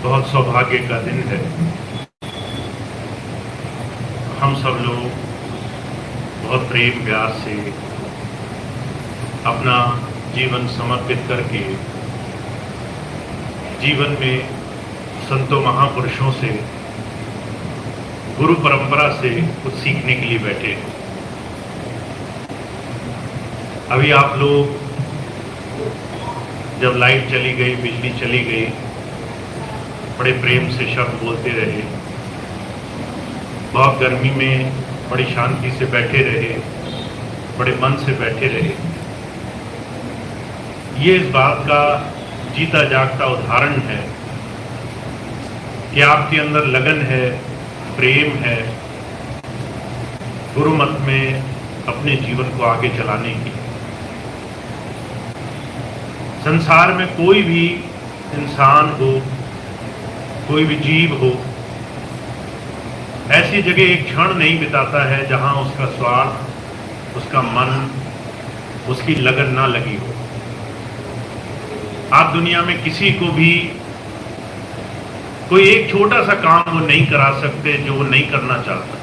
बहुत सौभाग्य का दिन है। हम सब लोग बहुत प्रेम प्यार से अपना जीवन समर्पित करके जीवन में संतों महापुरुषों से, गुरु परंपरा से कुछ सीखने के लिए बैठे हैं। अभी आप लोग जब लाइट चली गई, बिजली चली गई, बड़े प्रेम से शब्द बोलते रहे, बहुत गर्मी में बड़ी शांति से बैठे रहे, बड़े मन से बैठे रहे। ये इस बात का जीता जागता उदाहरण है कि आपके अंदर लगन है, प्रेम है गुरु मत में अपने जीवन को आगे चलाने की। संसार में कोई भी इंसान हो, कोई भी जीव हो, ऐसी जगह एक क्षण नहीं बिताता है जहां उसका स्वार्थ, उसका मन, उसकी लगन ना लगी हो। आप दुनिया में किसी को भी कोई एक छोटा सा काम वो नहीं करा सकते जो वो नहीं करना चाहता।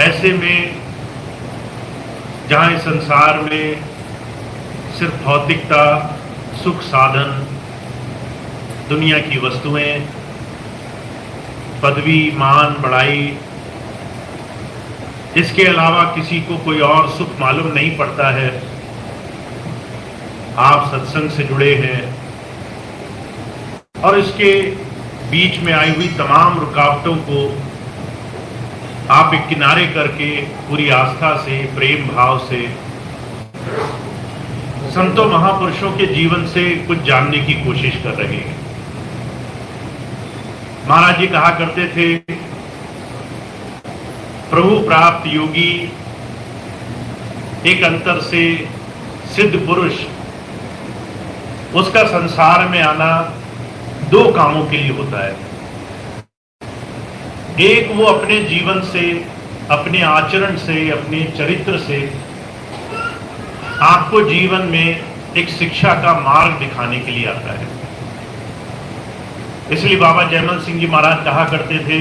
ऐसे में जहां इस संसार में सिर्फ भौतिकता, सुख साधन, दुनिया की वस्तुएं, पदवी, मान, बड़ाई, इसके अलावा किसी को कोई और सुख मालूम नहीं पड़ता है। आप सत्संग से जुड़े हैं और इसके बीच में आई हुई तमाम रुकावटों को आप एक किनारे करके पूरी आस्था से, प्रेम भाव से संतों महापुरुषों के जीवन से कुछ जानने की कोशिश कर रहे हैं। महाराज जी कहा करते थे, प्रभु प्राप्त योगी एक अंतर से सिद्ध पुरुष, उसका संसार में आना दो कामों के लिए होता है। एक, वो अपने जीवन से, अपने आचरण से, अपने चरित्र से आपको जीवन में एक शिक्षा का मार्ग दिखाने के लिए आता है। इसलिए बाबा जयमल सिंह जी महाराज कहा करते थे,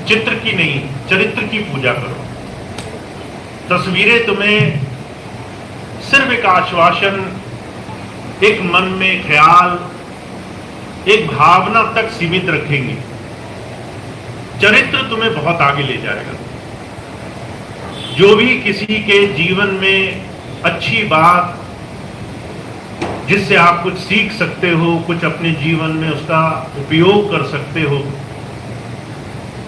चित्र की नहीं, चरित्र की पूजा करो। तस्वीरें तुम्हें सिर्फ एक आश्वासन, एक मन में ख्याल, एक भावना तक सीमित रखेंगे। चरित्र तुम्हें बहुत आगे ले जाएगा। जो भी किसी के जीवन में अच्छी बात, जिससे आप कुछ सीख सकते हो, कुछ अपने जीवन में उसका उपयोग कर सकते हो,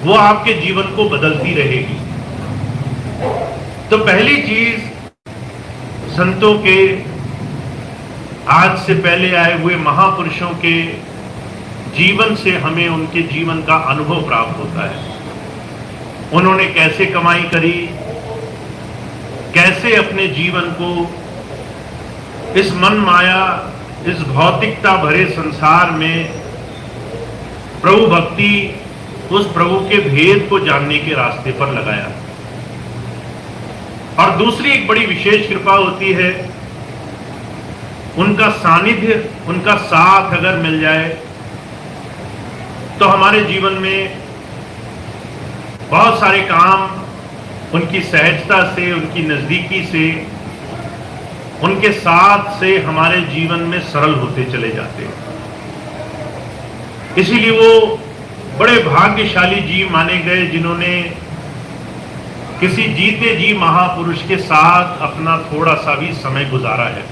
वो आपके जीवन को बदलती रहेगी। तो पहली चीज, संतों के, आज से पहले आए हुए महापुरुषों के जीवन से हमें उनके जीवन का अनुभव प्राप्त होता है। उन्होंने कैसे कमाई करी, कैसे अपने जीवन को इस मन माया, इस भौतिकता भरे संसार में प्रभु भक्ति, उस प्रभु के भेद को जानने के रास्ते पर लगाया। और दूसरी एक बड़ी विशेष कृपा होती है, उनका सानिध्य, उनका साथ अगर मिल जाए तो हमारे जीवन में बहुत सारे काम उनकी सहजता से, उनकी नजदीकी से, उनके साथ से हमारे जीवन में सरल होते चले जाते हैं। इसीलिए वो बड़े भाग्यशाली जीव माने गए जिन्होंने किसी जीते जी महापुरुष के साथ अपना थोड़ा सा भी समय गुजारा है।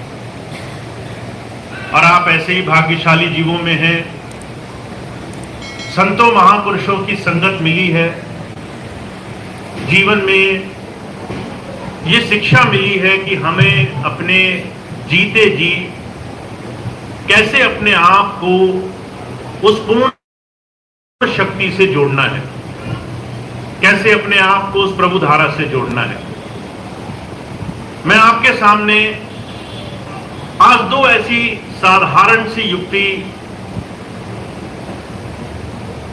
और आप ऐसे ही भाग्यशाली जीवों में हैं। संतों महापुरुषों की संगत मिली है, जीवन में ये शिक्षा मिली है कि हमें अपने जीते जी कैसे अपने आप को उस पूर्ण शक्ति से जोड़ना है, कैसे अपने आप को उस प्रभु धारा से जोड़ना है। मैं आपके सामने आज दो ऐसी साधारण सी युक्ति,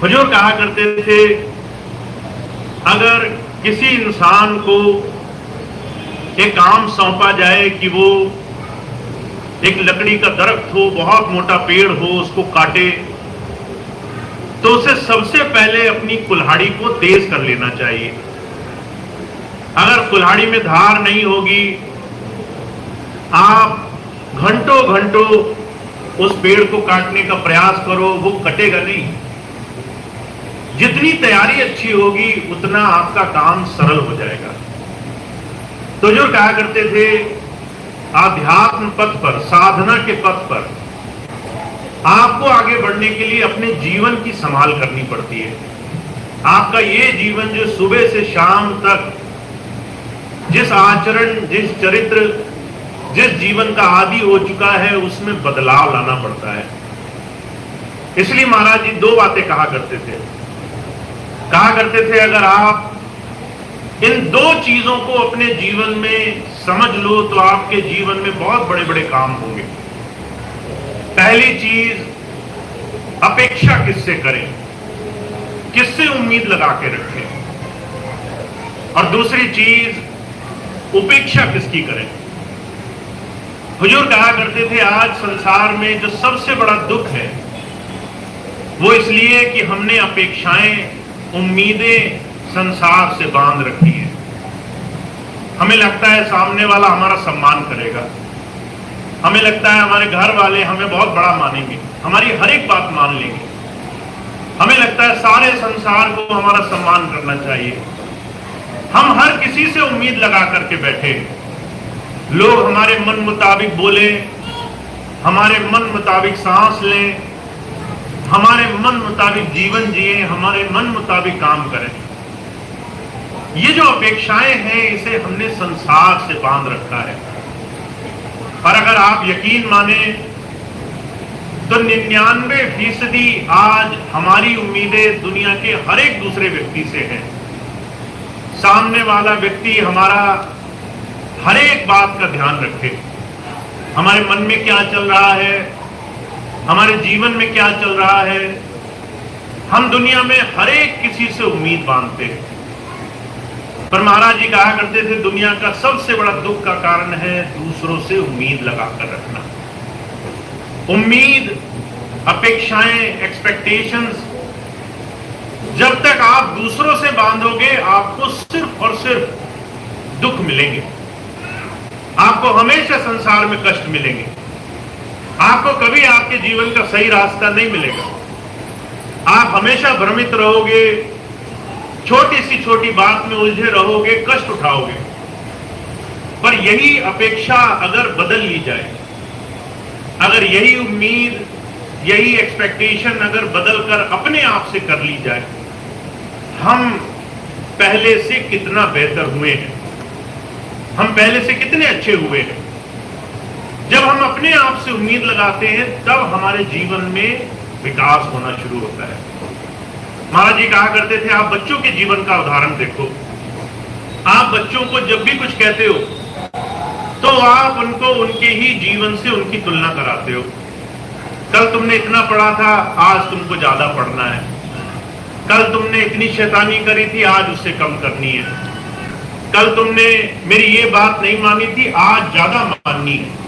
हुजूर कहा करते थे, अगर किसी इंसान को एक काम सौंपा जाए कि वो एक लकड़ी का दरख्त हो, बहुत मोटा पेड़ हो, उसको काटे तो उसे सबसे पहले अपनी कुल्हाड़ी को तेज कर लेना चाहिए। अगर कुल्हाड़ी में धार नहीं होगी, आप घंटों घंटों उस पेड़ को काटने का प्रयास करो, वो कटेगा नहीं। जितनी तैयारी अच्छी होगी उतना आपका काम सरल हो जाएगा। तो जो कहा करते थे, आध्यात्म पथ पर, साधना के पथ पर आपको आगे बढ़ने के लिए अपने जीवन की संभाल करनी पड़ती है। आपका ये जीवन जो सुबह से शाम तक जिस आचरण, जिस चरित्र, जिस जीवन का आदी हो चुका है, उसमें बदलाव लाना पड़ता है। इसलिए महाराज जी दो बातें कहा करते थे, अगर आप इन दो चीजों को अपने जीवन में समझ लो तो आपके जीवन में बहुत बड़े बड़े काम होंगे। पहली चीज, अपेक्षा किससे करें, किससे उम्मीद लगा के रखें, और दूसरी चीज, उपेक्षा किसकी करें। हुजूर कहा करते थे, आज संसार में जो सबसे बड़ा दुख है वो इसलिए कि हमने अपेक्षाएं, उम्मीदें संसार से बांध रखी है। हमें लगता है सामने वाला हमारा सम्मान करेगा, हमें लगता है हमारे घर वाले हमें बहुत बड़ा मानेंगे, हमारी हर एक बात मान लेंगे, हमें लगता है सारे संसार को हमारा सम्मान करना चाहिए। हम हर किसी से उम्मीद लगा करके बैठे, लोग हमारे मन मुताबिक बोले, हमारे मन मुताबिक सांस लें, हमारे मन मुताबिक जीवन जिए, हमारे मन मुताबिक काम करें। ये जो अपेक्षाएं हैं, इसे हमने संसार से बांध रखा है। और अगर आप यकीन माने तो 99% आज हमारी उम्मीदें दुनिया के हर एक दूसरे व्यक्ति से हैं। सामने वाला व्यक्ति हमारा हर एक बात का ध्यान रखे, हमारे मन में क्या चल रहा है, हमारे जीवन में क्या चल रहा है। हम दुनिया में हर एक किसी से उम्मीद बांधते हैं, पर महाराज जी कहा करते थे, दुनिया का सबसे बड़ा दुख का कारण है दूसरों से उम्मीद लगाकर रखना। उम्मीद, अपेक्षाएं, एक्सपेक्टेशंस, जब तक आप दूसरों से बांधोगे आपको सिर्फ और सिर्फ दुख मिलेंगे, आपको हमेशा संसार में कष्ट मिलेंगे, आपको कभी आपके जीवन का सही रास्ता नहीं मिलेगा। आप हमेशा भ्रमित रहोगे, छोटी सी छोटी बात में उलझे रहोगे, कष्ट उठाओगे। पर यही अपेक्षा अगर बदल ली जाए, अगर यही उम्मीद, यही एक्सपेक्टेशन अगर बदलकर अपने आप से कर ली जाए, हम पहले से कितना बेहतर हुए हैं, हम पहले से कितने अच्छे हुए हैं। जब हम अपने आप से उम्मीद लगाते हैं तब हमारे जीवन में विकास होना शुरू होता है। महाराज जी कहा करते थे, आप बच्चों के जीवन का उदाहरण देखो। आप बच्चों को जब भी कुछ कहते हो तो आप उनको उनके ही जीवन से उनकी तुलना कराते हो। कल तुमने इतना पढ़ा था, आज तुमको ज्यादा पढ़ना है। कल तुमने इतनी शैतानी करी थी, आज उससे कम करनी है। कल तुमने मेरी ये बात नहीं मानी थी, आज ज्यादा माननी है।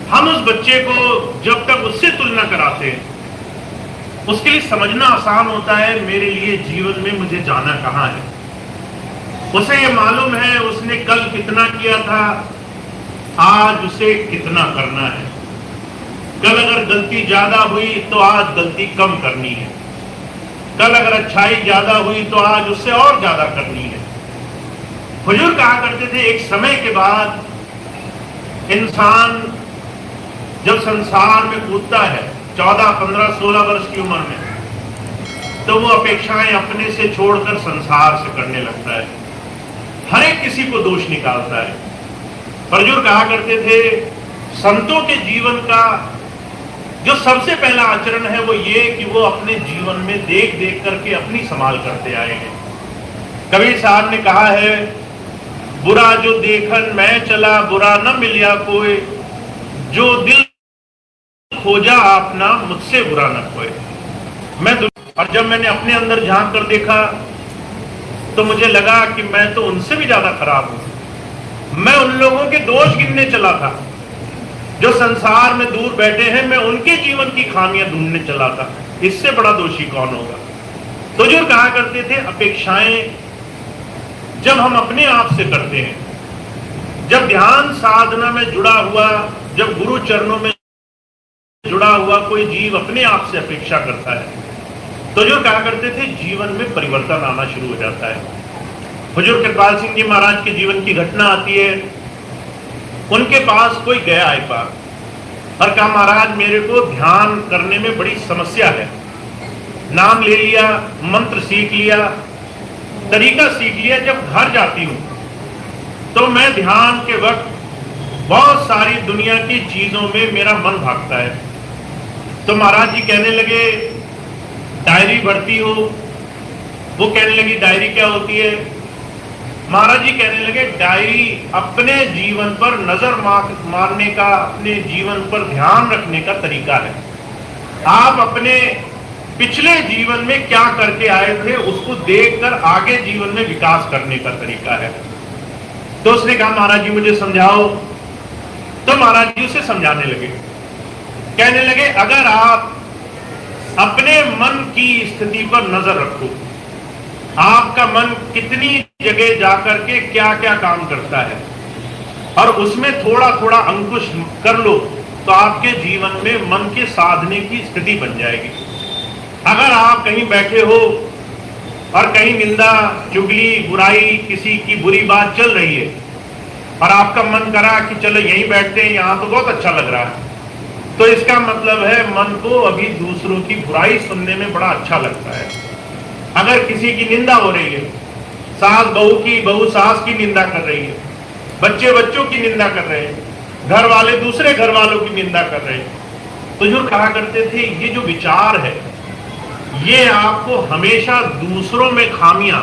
हम उस बच्चे को जब तक उससे तुलना कराते हैं, उसके लिए समझना आसान होता है मेरे लिए जीवन में मुझे जाना कहां है। उसे ये मालूम है उसने कल कितना किया था, आज उसे कितना करना है। कल अगर गलती ज्यादा हुई तो आज गलती कम करनी है। कल अगर अच्छाई ज्यादा हुई तो आज उससे और ज्यादा करनी है। हुजूर कहा करते थे, एक समय के बाद इंसान जब संसार में कूदता है 14, 15, 16 वर्ष की उम्र में, तो वो अपेक्षाएं अपने से छोड़कर संसार से करने लगता है। हर एक किसी को दोष निकालता है। हुजूर कहा करते थे, संतों के जीवन का जो सबसे पहला आचरण है वो ये कि वो अपने जीवन में देख देख करके अपनी संभाल करते आए हैं। कबीर साहब ने कहा है, बुरा जो देखन मैं चला, बुरा न मिलिया कोई, जो दिल खोजा आपना मुझसे बुरा न कोई। और जब मैंने अपने अंदर झांक कर देखा तो मुझे लगा कि मैं तो उनसे भी ज्यादा खराब हूं। मैं उन लोगों के दोष गिनने चला था जो संसार में दूर बैठे हैं, मैं उनके जीवन की खामियां ढूंढने चला था, इससे बड़ा दोषी कौन होगा। तो जो कहा करते थे, अपेक्षाएं जब हम अपने आप से करते हैं, जब ध्यान साधना में जुड़ा हुआ, जब गुरु चरणों में जुड़ा हुआ कोई जीव अपने आप से अपेक्षा करता है, तो जो कहा करते थे, जीवन में परिवर्तन आना शुरू हो जाता है। हुजूर कृपाल सिंह जी महाराज के जीवन की घटना आती है। उनके पास कोई गया एक बार और कहा, महाराज मेरे को ध्यान करने में बड़ी समस्या है। नाम ले लिया, मंत्र सीख लिया, तरीका सीख लिया। जब घर जाती हूं तो मैं ध्यान के वक्त बहुत सारी दुनिया की चीजों में मेरा मन भागता है। तो महाराज जी कहने लगे, डायरी भरती हो? वो कहने लगी, डायरी क्या होती है? महाराज जी कहने लगे, डायरी अपने जीवन पर नजर मारने का, अपने जीवन पर ध्यान रखने का तरीका है। आप अपने पिछले जीवन में क्या करके आए थे, उसको देखकर आगे जीवन में विकास करने का तरीका है। तो उसने कहा, महाराज जी मुझे समझाओ। तो महाराज जी उसे समझाने लगे, कहने लगे, अगर आप अपने मन की स्थिति पर नजर रखो, आपका मन कितनी जगह जाकर के क्या क्या काम करता है, और उसमें थोड़ा थोड़ा अंकुश कर लो, तो आपके जीवन में मन के साधने की स्थिति बन जाएगी। अगर आप कहीं बैठे हो और कहीं निंदा, चुगली, बुराई, किसी की बुरी बात चल रही है और आपका मन करा कि चलो यहीं बैठते हैं, यहां तो बहुत अच्छा लग रहा है, तो इसका मतलब है मन को अभी दूसरों की बुराई सुनने में बड़ा अच्छा लगता है। अगर किसी की निंदा हो रही है, सास बहू की, बहू सास की निंदा कर रही है, बच्चे बच्चों की निंदा कर रहे हैं, घर वाले दूसरे घर वालों की निंदा कर रहे हैं, तो जो कहा करते थे, ये जो विचार है ये आपको हमेशा दूसरों में खामियां,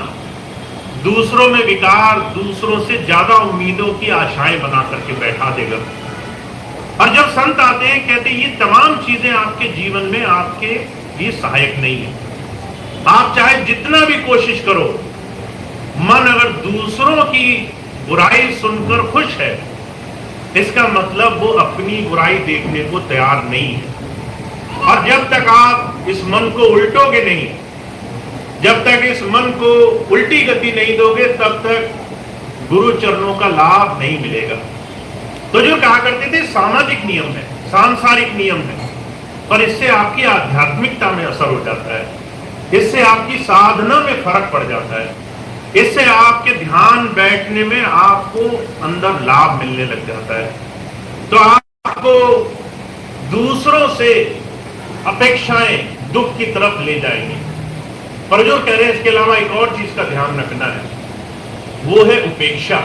दूसरों में विकार, दूसरों से ज्यादा उम्मीदों की आशाएं बना करके बैठा देगा। और जब संत आते हैं, कहते हैं ये तमाम चीजें आपके जीवन में आपके लिए सहायक नहीं है। आप चाहे जितना भी कोशिश करो, मन अगर दूसरों की बुराई सुनकर खुश है, इसका मतलब वो अपनी बुराई देखने को तैयार नहीं है। और जब तक आप इस मन को उल्टोगे नहीं, जब तक इस मन को उल्टी गति नहीं दोगे, तब तक गुरु चरणों का लाभ नहीं मिलेगा। तो जो कहा करते थे, सामाजिक नियम है, सांसारिक नियम है, पर इससे आपकी आध्यात्मिकता में असर हो जाता है, इससे आपकी साधना में फर्क पड़ जाता है, इससे आपके ध्यान बैठने में आपको अंदर लाभ मिलने लग जाता है। तो आपको दूसरों से अपेक्षाएं दुख की तरफ ले जाएंगी। पर जो कह रहे हैं, इसके अलावा एक और चीज का ध्यान रखना है, वो है उपेक्षा।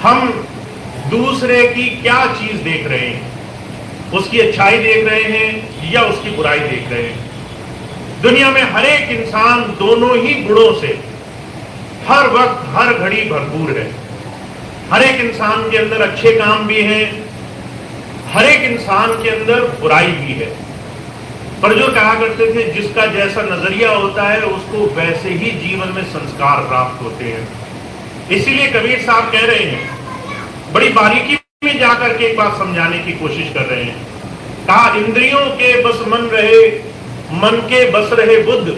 हम दूसरे की क्या चीज देख रहे हैं, उसकी अच्छाई देख रहे हैं या उसकी बुराई देख रहे हैं। दुनिया में हर एक इंसान दोनों ही गुणों से हर वक्त हर घड़ी भरपूर है। हर एक इंसान के अंदर अच्छे काम भी हैं, हर एक इंसान के अंदर बुराई भी है। पर जो कहा करते थे, जिसका जैसा नजरिया होता है उसको वैसे ही जीवन में संस्कार प्राप्त होते हैं। इसीलिए कबीर साहब कह रहे हैं, बड़ी बारीकी में जाकर के एक बात समझाने की कोशिश कर रहे हैं। कहा, इंद्रियों के बस मन रहे, मन के बस रहे बुद्ध,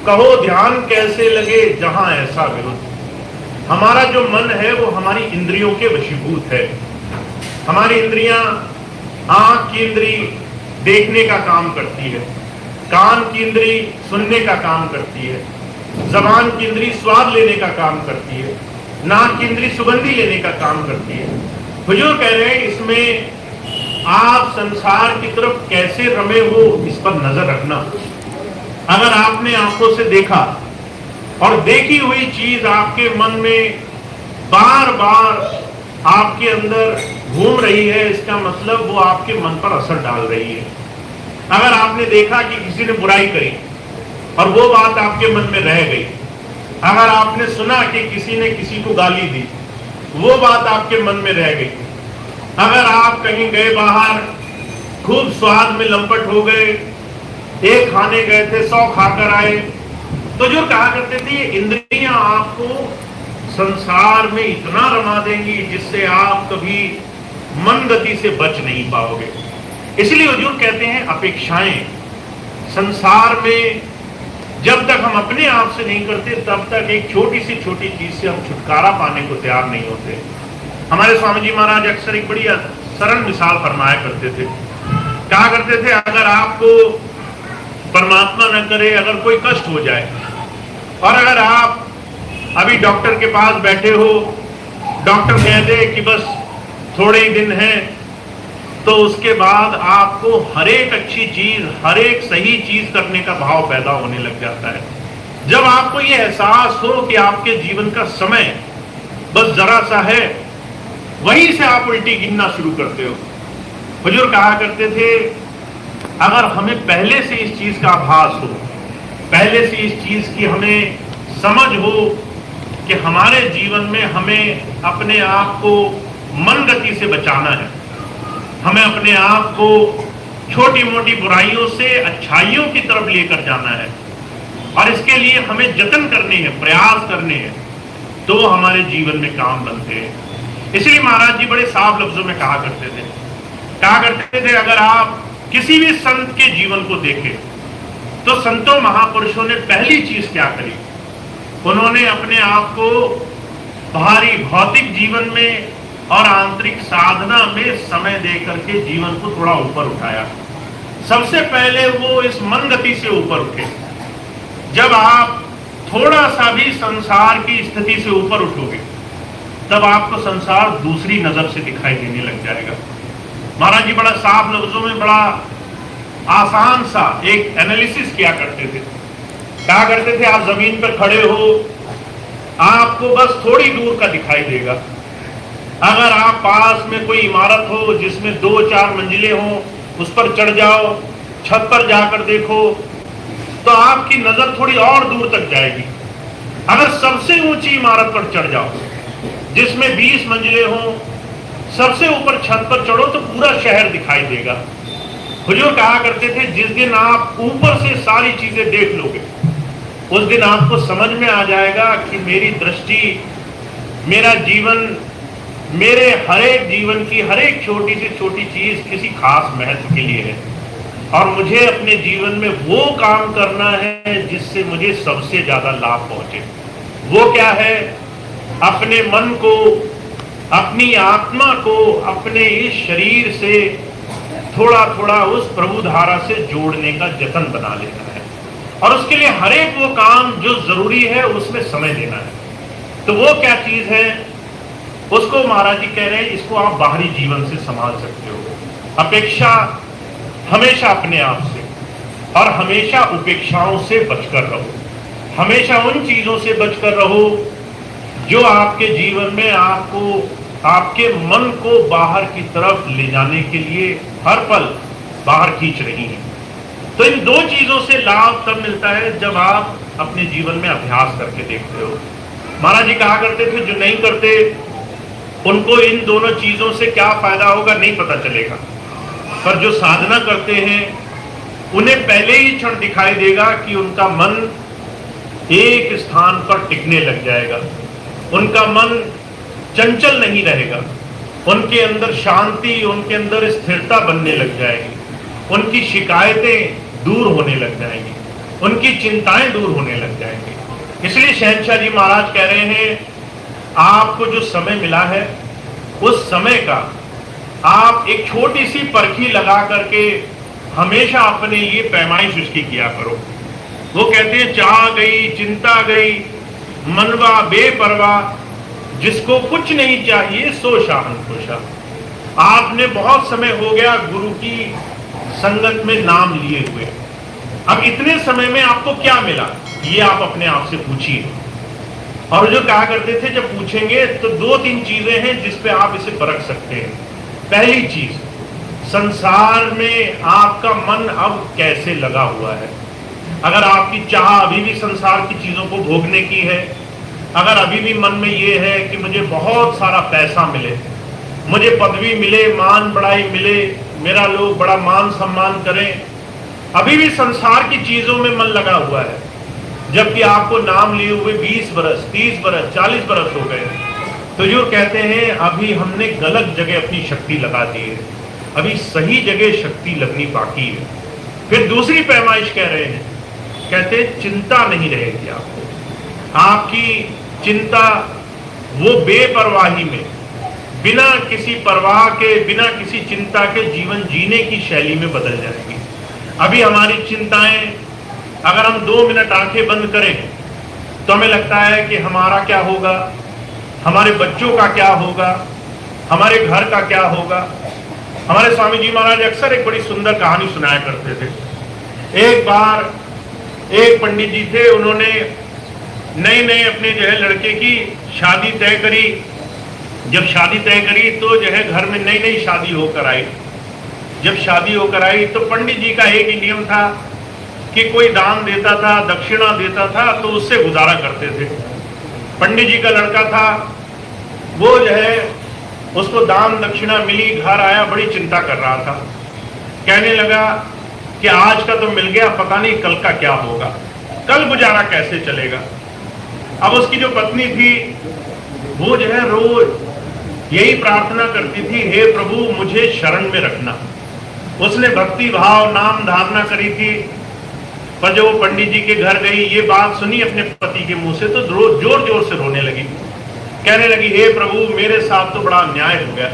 कहो ध्यान कैसे लगे जहां ऐसा विरुद्ध। हमारा जो मन है वो हमारी इंद्रियों के वशीभूत है। हमारी इंद्रियां, आंख की इंद्री देखने का काम करती है, कान की इंद्री सुनने का काम करती है, जबान की इंद्री स्वाद लेने का काम करती है, नाक की इंद्री सुगंधी लेने का काम करती है। हुजूर कह रहे हैं, इसमें आप संसार की तरफ कैसे रमे हो, इस पर नजर रखना। अगर आपने आंखों से देखा और देखी हुई चीज आपके मन में बार बार आपके अंदर घूम रही है, इसका मतलब वो आपके मन पर असर डाल रही है। अगर आपने देखा कि किसी ने बुराई करी और वो बात आपके मन में रह गई, अगर आपने सुना कि किसी ने किसी को गाली दी, वो बात आपके मन में रह गई, अगर आप कहीं गए बाहर, खूब स्वाद में लंपट हो गए, एक खाने गए थे 100 खाकर आए, तो जो कहा करते थे, ये इंद्रियां आपको संसार में इतना रमा देंगी जिससे आप कभी मन गति से बच नहीं पाओगे। इसलिए हुजूर कहते हैं अपेक्षाएं संसार में जब तक हम अपने आप से नहीं करते तब तक एक छोटी सी छोटी चीज से हम छुटकारा पाने को तैयार नहीं होते। हमारे स्वामी जी महाराज अक्सर एक बड़ी सरल मिसाल फरमाया करते थे। कहा करते थे अगर आपको परमात्मा न करे अगर कोई कष्ट हो जाए और अगर आप अभी डॉक्टर के पास बैठे हो, डॉक्टर कह दे कि बस थोड़े ही दिन हैं, तो उसके बाद आपको हर एक अच्छी चीज हर एक सही चीज करने का भाव पैदा होने लग जाता है। जब आपको यह एहसास हो कि आपके जीवन का समय बस जरा सा है, वहीं से आप उल्टी गिनना शुरू करते हो। हुजूर कहा करते थे अगर हमें पहले से इस चीज का आभास हो, पहले से इस चीज की हमें समझ हो कि हमारे जीवन में हमें अपने आप को मन गति से बचाना है, हमें अपने आप को छोटी मोटी बुराइयों से अच्छाइयों की तरफ लेकर जाना है और इसके लिए हमें जतन करने हैं, प्रयास करने हैं, तो हमारे जीवन में काम बनते हैं। इसलिए महाराज जी बड़े साफ लफ्जों में कहा करते थे अगर आप किसी भी संत के जीवन को देखें तो संतों महापुरुषों ने पहली चीज क्या करी, उन्होंने अपने आप को बाहरी भौतिक जीवन में और आंतरिक साधना में समय देकर के जीवन को थोड़ा ऊपर उठाया। सबसे पहले वो इस मन गति से ऊपर उठे। जब आप थोड़ा सा भी संसार की स्थिति से ऊपर उठोगे तब आपको संसार दूसरी नजर से दिखाई देने लग जाएगा। महाराज जी बड़ा साफ लफ्जों में बड़ा आसान सा एक एनालिसिस किया करते थे। कहा करते थे आप जमीन पर खड़े हो, आपको बस थोड़ी दूर का दिखाई देगा। अगर आप पास में कोई इमारत हो जिसमें 2-4 मंजिलें हो, उस पर चढ़ जाओ, छत पर जाकर देखो तो आपकी नजर थोड़ी और दूर तक जाएगी। अगर सबसे ऊंची इमारत पर चढ़ जाओ जिसमें 20 मंजिलें हो, सबसे ऊपर छत पर चढ़ो तो पूरा शहर दिखाई देगा। हुजूर कहा करते थे जिस दिन आप ऊपर से सारी चीजें देख लोगे उस दिन आपको समझ में आ जाएगा कि मेरी दृष्टि, मेरा जीवन, मेरे हर एक जीवन की हर एक छोटी से छोटी चीज किसी खास महत्व के लिए है और मुझे अपने जीवन में वो काम करना है जिससे मुझे सबसे ज्यादा लाभ पहुंचे। वो क्या है? अपने मन को, अपनी आत्मा को अपने इस शरीर से थोड़ा थोड़ा उस प्रभु धारा से जोड़ने का जतन बना लेना है और उसके लिए हर एक वो काम जो जरूरी है उसमें समय देना है। तो वो क्या चीज है उसको महाराज जी कह रहे हैं इसको आप बाहरी जीवन से संभाल सकते हो। अपेक्षा हमेशा अपने आप से और हमेशा उपेक्षाओं से बचकर रहो। हमेशा उन चीजों से बचकर रहो जो आपके जीवन में आपको, आपके मन को बाहर की तरफ ले जाने के लिए हर पल बाहर खींच रही हैं। तो इन दो चीजों से लाभ तब मिलता है जब आप अपने जीवन में अभ्यास करके देखते हो। महाराज जी कहा करते थे जो नहीं करते उनको इन दोनों चीजों से क्या फायदा होगा नहीं पता चलेगा, पर जो साधना करते हैं उन्हें पहले ही क्षण दिखाई देगा कि उनका मन एक स्थान पर टिकने लग जाएगा, उनका मन चंचल नहीं रहेगा, उनके अंदर शांति, उनके अंदर स्थिरता बनने लग जाएगी, उनकी शिकायतें दूर होने लग जाएंगी, उनकी चिंताएं दूर होने लग जाएंगी। इसलिए शहंशाह जी महाराज कह रहे हैं आपको जो समय मिला है उस समय का आप एक छोटी सी परखी लगा करके हमेशा अपने लिए पैमाइश उसकी किया करो। वो कहते हैं चाह गई चिंता गई मनवा बेपरवाह, जिसको कुछ नहीं चाहिए सो शाहंतोषा। आपने बहुत समय हो गया गुरु की संगत में नाम लिए हुए, अब इतने समय में आपको क्या मिला ये आप अपने आप से पूछिए। और जो कहा करते थे जब पूछेंगे तो 2-3 चीजें हैं जिस पे आप इसे परख सकते हैं। पहली चीज, संसार में आपका मन अब कैसे लगा हुआ है। अगर आपकी चाह अभी भी संसार की चीजों को भोगने की है, अगर अभी भी मन में ये है कि मुझे बहुत सारा पैसा मिले, मुझे पदवी मिले, मान बढ़ाई मिले, मेरा लोग बड़ा मान सम्मान करें, अभी भी संसार की चीजों में मन लगा हुआ है, जबकि आपको नाम लिए हुए 20 बरस, 30 बरस, 40 बरस हो गए, तो जो कहते हैं अभी हमने गलत जगह अपनी शक्ति लगा दी है, अभी सही जगह शक्ति लगनी बाकी है। फिर दूसरी पैमाइश कह रहे हैं, कहते चिंता नहीं रहेगी आपको। आपकी चिंता वो बेपरवाही में, बिना किसी परवाह के, बिना किसी चिंता के जीवन जीने की शैली में बदल जाएगी। अभी हमारी चिंताएं, अगर हम 2 मिनट आंखें बंद करें तो हमें लगता है कि हमारा क्या होगा, हमारे बच्चों का क्या होगा, हमारे घर का क्या होगा। हमारे स्वामी जी महाराज अक्सर एक बड़ी सुंदर कहानी सुनाया करते थे। एक बार एक पंडित जी थे, उन्होंने नए नए अपने जो है लड़के की शादी तय करी। जब शादी तय करी तो जो है घर में नई नई शादी होकर आई। जब शादी होकर आई तो पंडित जी का एक ही नियम था कि कोई दान देता था, दक्षिणा देता था तो उससे गुजारा करते थे। पंडित जी का लड़का था, वो जो है उसको दान दक्षिणा मिली, घर आया, बड़ी चिंता कर रहा था। कहने लगा कि आज का तो मिल गया, पता नहीं कल का क्या होगा, कल गुजारा कैसे चलेगा। अब उसकी जो पत्नी थी वो जो है रोज यही प्रार्थना करती थी, हे प्रभु मुझे शरण में रखना। उसने भक्ति भाव नाम धारणा करी थी। पर जब वो पंडित जी के घर गई, ये बात सुनी अपने पति के मुंह से, तो जोर जोर से रोने लगी। कहने लगी, हे प्रभु मेरे साथ तो बड़ा अन्याय हो गया,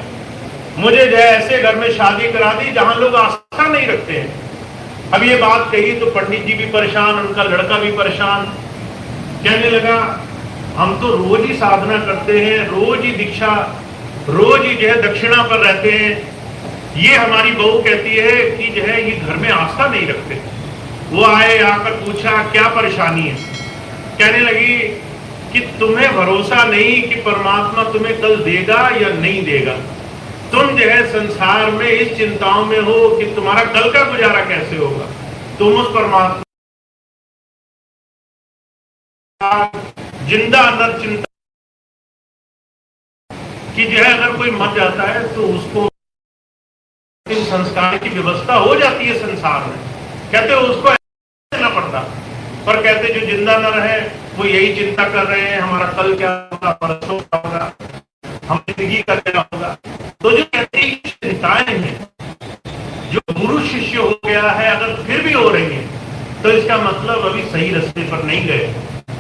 मुझे जो है ऐसे घर में शादी करा दी जहां लोग आस्था नहीं रखते हैं। अब ये बात कही तो पंडित जी भी परेशान, उनका लड़का भी परेशान। कहने लगा, हम तो रोज ही साधना करते हैं, रोज ही दीक्षा, रोज ही जो है दक्षिणा पर रहते हैं, ये हमारी बहू कहती है कि जो है ये घर में आस्था नहीं रखते। वो आए, आकर पूछा क्या परेशानी है। कहने लगी कि तुम्हें भरोसा नहीं कि परमात्मा तुम्हें कल देगा या नहीं देगा। तुम जो है संसार में इस चिंताओं में हो कि तुम्हारा कल का गुजारा कैसे होगा। तुम उस परमात्मा जिंदा अंदर चिंता कि जो है अगर कोई मर जाता है तो उसको संस्कार की व्यवस्था हो जाती है संसार में। कहते उसको देना पड़ता, पर कहते जो जिंदा न रहे वो यही चिंता कर रहे हैं, हमारा कल क्या होगा, परसों क्या होगा, हम जिंदगी का क्या होगा। तो जो कहते चिंताएं हैं, जो गुरु शिष्य हो गया है, अगर फिर भी हो रही है तो इसका मतलब अभी सही रास्ते पर नहीं गए,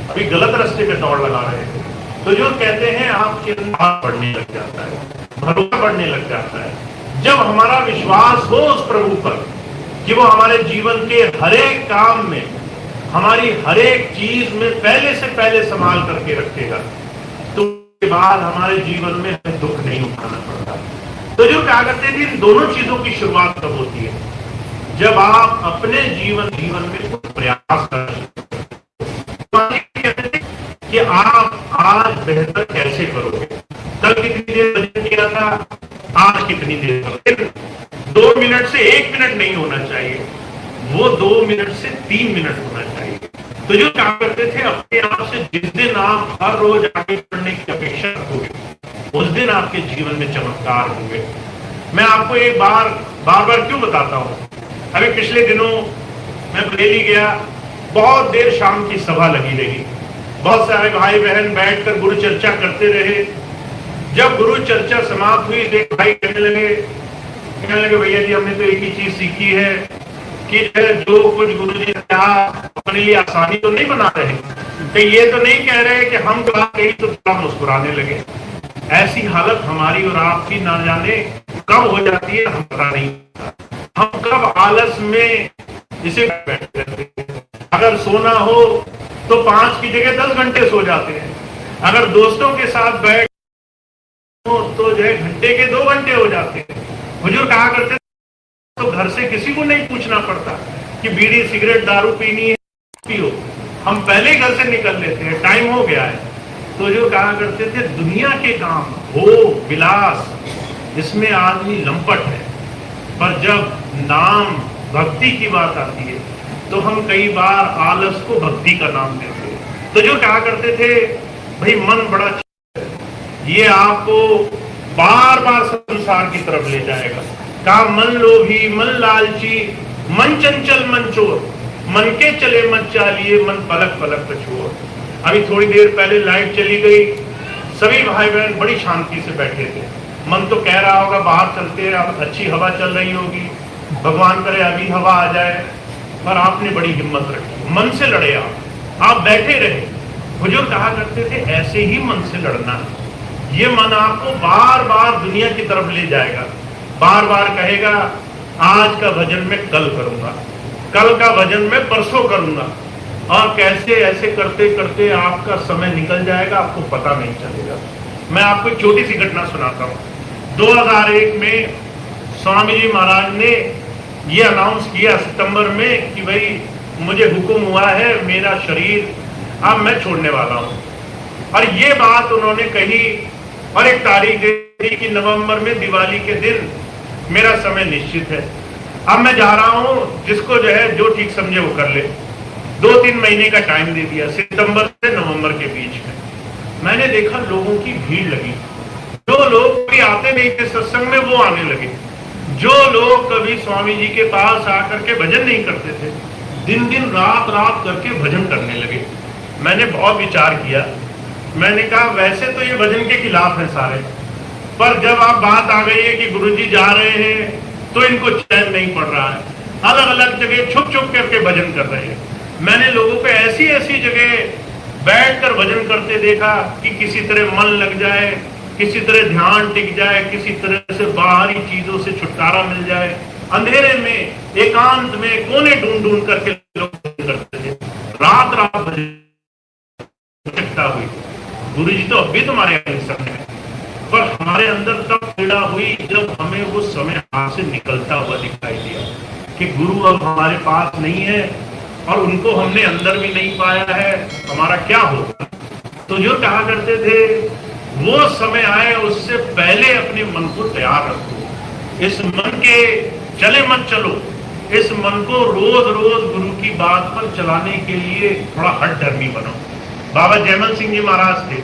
अभी गलत रास्ते पे दौड़ लगा रहे हैं। तो जो कहते हैं आपके अंदर बढ़ने लग जाता है, भरोसा बढ़ने लग जाता है। जब हमारा विश्वास हो उस प्रभु पर कि वो हमारे जीवन के हर एक काम में, हमारी हर एक चीज में पहले से पहले संभाल करके रखेगा, तो उसके बाद हमारे जीवन में दुख नहीं उठाना पड़ता। तो जो क्या करते थे, इन दोनों चीजों की शुरुआत कब होती है, जब आप अपने जीवन में कुछ प्रयास कर कि आप आज बेहतर कैसे करोगे। कल कितनी देर भजन किया था, आज कितनी देर। 2 मिनट से 1 मिनट नहीं होना चाहिए, वो 2 मिनट से 3 मिनट होना चाहिए। तो जो क्या करते थे, अपने आप से जिस दिन आप हर रोज आगे बढ़ने की अपेक्षा रखोगे, उस दिन आपके जीवन में चमत्कार होंगे। मैं आपको एक बार बार क्यों बताता हूं। अभी पिछले दिनों मैं बरेली गया, बहुत देर शाम की सभा लगी रही, बहुत सारे भाई बहन बैठकर गुरु चर्चा करते रहे। जब गुरु चर्चा समाप्त हुई, देख भाई कहने लगे भैया जी हमने तो एक ही चीज सीखी है कि जो कुछ गुरु जी ने कहा अपने लिए आसानी तो नहीं बना रहे, तो ये तो नहीं कह रहे कि हम बात कही तो थोड़ा मुस्कुराने लगे। ऐसी हालत हमारी और आपकी ना जाने कब हो जाती है, हम पता नहीं। हम कब आलस में इसे बैठ जाते हैं। अगर सोना हो तो 5 की जगह 10 घंटे सो जाते हैं। अगर दोस्तों के साथ बैठ तो जो है घंटे के 2 घंटे हो जाते हैं। हुजूर कहा करते तो घर से किसी को नहीं पूछना पड़ता कि बीड़ी सिगरेट दारू पीनी है, पियो, हम पहले घर से निकल लेते हैं, टाइम हो गया है। तो जो कहा करते थे दुनिया के काम, भोग विलास, इसमें आदमी लंपट है, पर जब नाम भक्ति की बात आती है तो हम कई बार आलस को भक्ति का नाम देते हैं। तो जो कहा करते थे भाई मन बड़ा है, ये आपको बार बार संसार की तरफ ले जाएगा। कहा मन लोभी, मन लालची, मन चंचल, मन चोर, मन के चले मत चालिए, मन पलक पलक कछोर। अभी थोड़ी देर पहले लाइट चली गई, सभी भाई बहन बड़ी शांति से बैठे थे। मन तो कह रहा होगा बाहर चलते हैं, अब अच्छी हवा चल रही होगी, भगवान करे अभी हवा आ जाए, पर आपने बड़ी हिम्मत रखी, मन से लड़े आप बैठे रहे। हुजूर कहा करते थे ऐसे ही मन से लड़ना, ये मन आपको बार बार दुनिया की तरफ ले जाएगा, बार बार कहेगा आज का भजन मैं कल करूंगा, कल का भजन मैं परसों करूंगा, और कैसे ऐसे करते करते आपका समय निकल जाएगा, आपको पता नहीं चलेगा। मैं आपको एक छोटी सी घटना सुनाता हूँ। 2001 में स्वामी जी महाराज ने ये अनाउंस किया सितंबर में कि भाई मुझे हुक्म हुआ है, मेरा शरीर अब मैं छोड़ने वाला हूं। और ये बात उन्होंने कही और एक तारीख दे दी कि नवंबर में दिवाली के दिन मेरा समय निश्चित है, अब मैं जा रहा हूं, जिसको जो है जो ठीक समझे वो कर ले। 2-3 महीने का टाइम दे दिया, सितंबर से नवंबर के बीच में। मैंने देखा लोगों की भीड़ लगी, जो लोग भी आते नहीं थे सत्संग में वो आने लगे, जो लोग कभी स्वामी जी के पास आकर के भजन नहीं करते थे दिन दिन रात रात करके भजन करने लगे। मैंने बहुत विचार किया, मैंने कहा वैसे तो ये भजन के खिलाफ है सारे, पर जब आप बात आ गई है कि गुरुजी जा रहे हैं तो इनको चैन नहीं पड़ रहा है, अलग अलग जगह छुप छुप करके भजन कर रहे हैं। मैंने लोगों को ऐसी ऐसी जगह बैठकर भजन करते देखा कि किसी तरह मन लग जाए, किसी तरह ध्यान टिक जाए, किसी तरह से बाहरी चीजों से छुटकारा मिल जाए। अंधेरे में एकांत में कोने ढूंढ ढूंढ करके लोग करते थे, रात रात भजन हुई। गुरु जी तो अब भी तुम्हारे समय में, पर हमारे अंदर तब पीड़ा हुई जब हमें वो समय हाथ से निकलता हुआ दिखाई दिया कि गुरु अब हमारे पास नहीं है और उनको हमने अंदर भी नहीं पाया है, हमारा क्या होगा। तो जो कहा करते थे वो समय आए उससे पहले अपने मन को तैयार रखो, इस मन के चले मत चलो, इस मन को रोज रोज गुरु की बात पर चलाने के लिए थोड़ा हट धर्मी बनो। बाबा जयमल सिंह जी महाराज थे,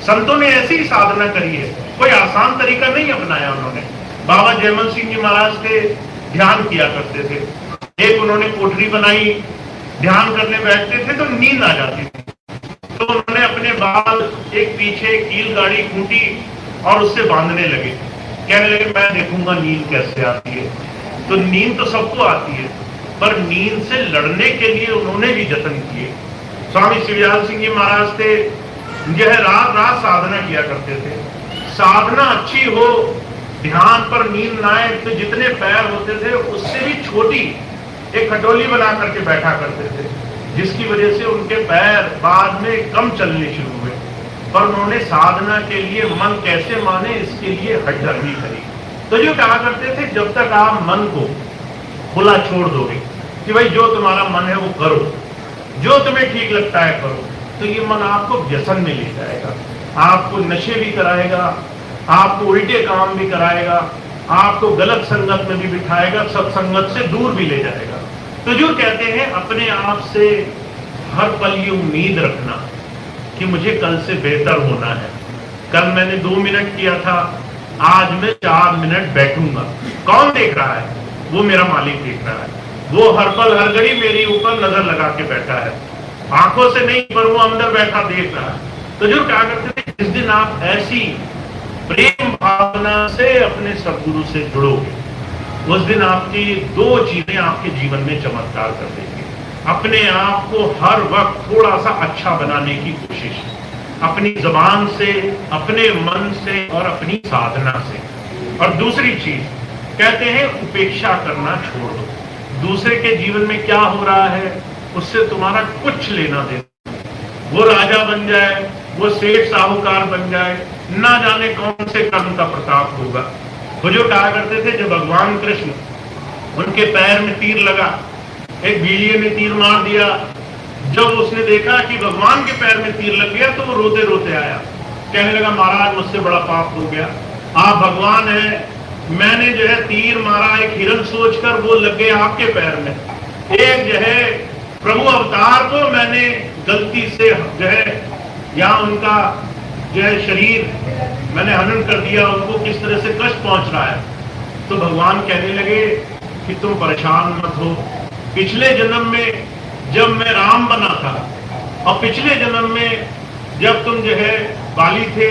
संतों ने ऐसी ही साधना करी है, कोई आसान तरीका नहीं अपनाया उन्होंने। बाबा जयमल सिंह जी महाराज थे, ध्यान किया करते थे। एक उन्होंने कोठरी बनाई, ध्यान करने बैठते थे तो नींद आ जाती थी, तो उन्होंने अपने बाल एक पीछे कील गाड़ी खूंटी और उससे बांधने लगे। कहने लगे मैं देखूंगा नींद कैसे आती है। तो नींद तो सबको आती है, पर नींद से लड़ने के लिए उन्होंने भी जतन किए। स्वामी शिवदयाल सिंह जी महाराज थे, यह रात रात साधना किया करते थे। साधना अच्छी हो, ध्यान पर नींद ना आए तो जितने पैर होते थे उससे भी छोटी एक खटोली बना करके बैठा करते थे, जिसकी वजह से उनके पैर बाद में कम चलने शुरू हुए। पर उन्होंने साधना के लिए मन कैसे माने इसके लिए हठधर्मी करी। तो जो कहा करते थे जब तक आप मन को खुला छोड़ दोगे कि भाई जो तुम्हारा मन है वो करो, जो तुम्हें ठीक लगता है करो, तो ये मन आपको व्यसन में ले जाएगा, आपको नशे भी कराएगा, आपको उल्टे काम भी कराएगा, आपको गलत संगत में भी बिठाएगा, सत्संगत से दूर भी ले जाएगा। तो जो कहते हैं अपने आप से हर पल ये उम्मीद रखना कि मुझे कल से बेहतर होना है। कल मैंने 2 मिनट किया था, आज मैं 4 मिनट बैठूंगा। कौन देख रहा है? वो मेरा मालिक देख रहा है। वो हर पल हर घड़ी मेरे ऊपर नजर लगा के बैठा है, आंखों से नहीं पर वो अंदर बैठा देख रहा है। तो जो क्या करते थे, जिस दिन आप ऐसी प्रेम भावना से अपने सदगुरु से जुड़ोगे, उस दिन आपकी 2 चीजें आपके जीवन में चमत्कार कर देंगे। अपने आप को हर वक्त थोड़ा सा अच्छा बनाने की कोशिश, अपनी जबान से, अपने मन से और अपनी साधना से। और दूसरी चीज कहते हैं उपेक्षा करना छोड़ दो। दूसरे के जीवन में क्या हो रहा है उससे तुम्हारा कुछ लेना देना। वो राजा बन जाए, वो सेठ साहूकार बन जाए, ना जाने कौन से कर्म का प्रताप होगा। वो जो कहा करते थे जब भगवान कृष्ण उनके पैर में तीर लगा, एक बीलिए ने तीर मार दिया, जब उसने देखा कि भगवान के पैर में तीर लग गया तो वो रोते रोते आया, कहने लगा महाराज मुझसे बड़ा पाप हो गया, आप भगवान हैं, मैंने जो है तीर मारा एक हिरण सोचकर, वो लग गए आपके पैर में। एक जो है प्रभु अवतार को मैंने गलती से जो है यहाँ उनका जो है शरीर मैंने हनन कर दिया, उनको किस तरह से कष्ट पहुंच रहा है। तो भगवान कहने लगे कि तुम परेशान मत हो, पिछले जन्म में जब मैं राम बना था और पिछले जन्म में जब तुम जो है बाली थे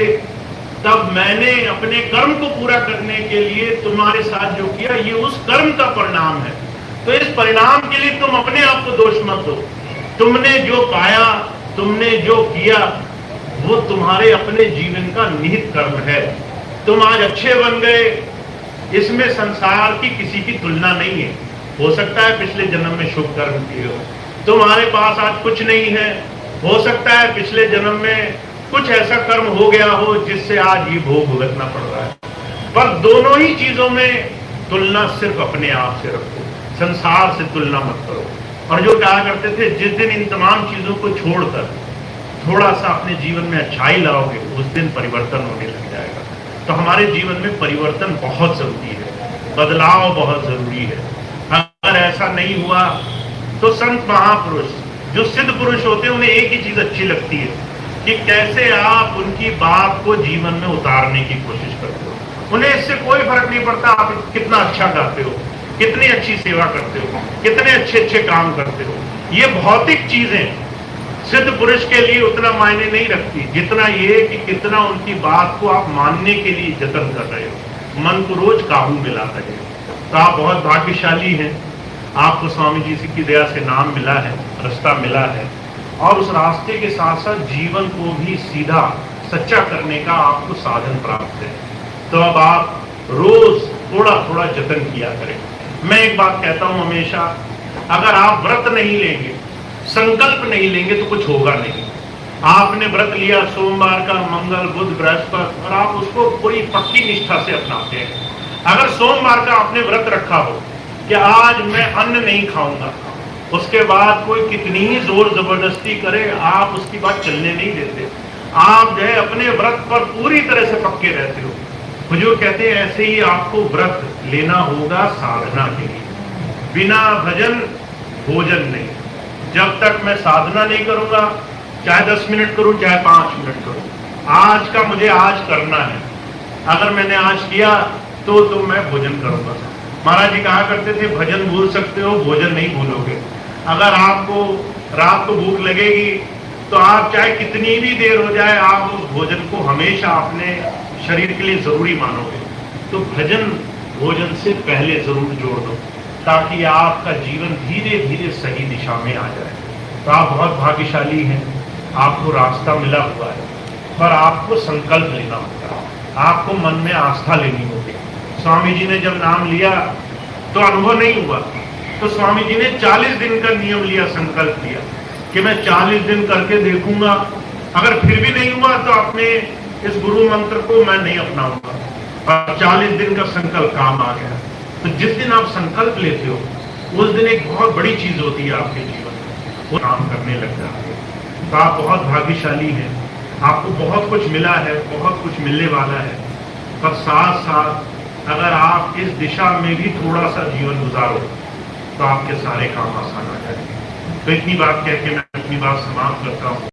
तब मैंने अपने कर्म को पूरा करने के लिए तुम्हारे साथ जो किया, ये उस कर्म का परिणाम है। तो इस परिणाम के लिए तुम अपने आप को दोष मत दो। तुमने जो पाया, तुमने जो किया, वो तुम्हारे अपने जीवन का निहित कर्म है। तुम आज अच्छे बन गए, इसमें संसार की किसी की तुलना नहीं है। हो सकता है पिछले जन्म में शुभ कर्म किए हो, तुम्हारे पास आज कुछ नहीं है। हो सकता है पिछले जन्म में कुछ ऐसा कर्म हो गया हो जिससे आज ये भोग भुगतना पड़ रहा है। पर दोनों ही चीजों में तुलना सिर्फ अपने आप से रखो, संसार से तुलना मत करो। और जो कहा करते थे, जिस दिन इन तमाम चीजों को छोड़कर थोड़ा सा अपने जीवन में अच्छाई लाओगे, उस दिन परिवर्तन होने लग जाएगा। तो हमारे जीवन में परिवर्तन बहुत जरूरी है, बदलाव बहुत जरूरी है। अगर ऐसा नहीं हुआ तो संत महापुरुष, जो सिद्ध पुरुष होते हैं, उन्हें एक ही चीज अच्छी लगती है कि कैसे आप उनकी बात को जीवन में उतारने की कोशिश करते हो। उन्हें इससे कोई फर्क नहीं पड़ता आप कितना अच्छा गाते हो, कितनी अच्छी सेवा करते हो, कितने अच्छे अच्छे काम करते हो। ये भौतिक चीजें सिद्ध पुरुष के लिए उतना मायने नहीं रखती, जितना ये कि कितना उनकी बात को आप मानने के लिए जतन कर रहे हो, मन को रोज काबू में ला रहे हो। तो आप बहुत भाग्यशाली हैं, आपको स्वामी जी की दया से नाम मिला है, रास्ता मिला है, और उस रास्ते के साथ साथ जीवन को भी सीधा सच्चा करने का आपको साधन प्राप्त है। तो अब आप रोज थोड़ा थोड़ा जतन किया करें। मैं एक बात कहता हूं हमेशा, अगर आप व्रत नहीं लेंगे, संकल्प नहीं लेंगे, तो कुछ होगा नहीं। आपने व्रत लिया सोमवार का, मंगल बुध बृहस्पति, और आप उसको पूरी पक्की निष्ठा से अपनाते हैं। अगर सोमवार का आपने व्रत रखा हो कि आज मैं अन्न नहीं खाऊंगा, उसके बाद कोई कितनी ही जोर जबरदस्ती करे, आप उसकी बात चलने नहीं देते। आप जो है अपने व्रत पर पूरी तरह से पक्के रहते हो। हुजूर कहते हैं ऐसे ही आपको व्रत लेना होगा साधना के लिए। बिना भजन भोजन नहीं। जब तक मैं साधना नहीं करूंगा, चाहे 10 मिनट करूं, चाहे 5 मिनट करूं, आज का मुझे आज करना है। अगर मैंने आज किया तो मैं भोजन करूंगा। महाराज जी कहा करते थे, भजन भूल सकते हो, भोजन नहीं भूलोगे। अगर आपको रात को भूख लगेगी तो आप चाहे कितनी भी देर हो जाए, आप उस भोजन को हमेशा अपने शरीर के लिए जरूरी मानोगे। तो भजन भोजन से पहले जरूर जोड़ दो, ताकि आपका जीवन धीरे धीरे सही दिशा में आ जाए। तो आप बहुत भाग्यशाली हैं, आपको रास्ता मिला हुआ है, पर आपको संकल्प लेना होगा, आपको मन में आस्था लेनी होगी। स्वामी जी ने जब नाम लिया तो अनुभव नहीं हुआ, तो स्वामी जी ने 40 दिन का नियम लिया, संकल्प लिया कि मैं 40 दिन करके देखूंगा, अगर फिर भी नहीं हुआ तो अपने इस गुरु मंत्र को मैं नहीं अपनाऊंगा। और 40 दिन का संकल्प काम आ गया। तो जिस दिन आप संकल्प लेते हो, उस दिन एक बहुत बड़ी चीज होती है आपके जीवन में, वो काम करने लग जाती है। तो आप बहुत भाग्यशाली हैं, आपको बहुत कुछ मिला है, बहुत कुछ मिलने वाला है। पर साथ साथ अगर आप इस दिशा में भी थोड़ा सा जीवन गुजारो तो आपके सारे काम आसान आ जाएंगे। तो इतनी बात कह के मैं अपनी बात समाप्त करता हूँ।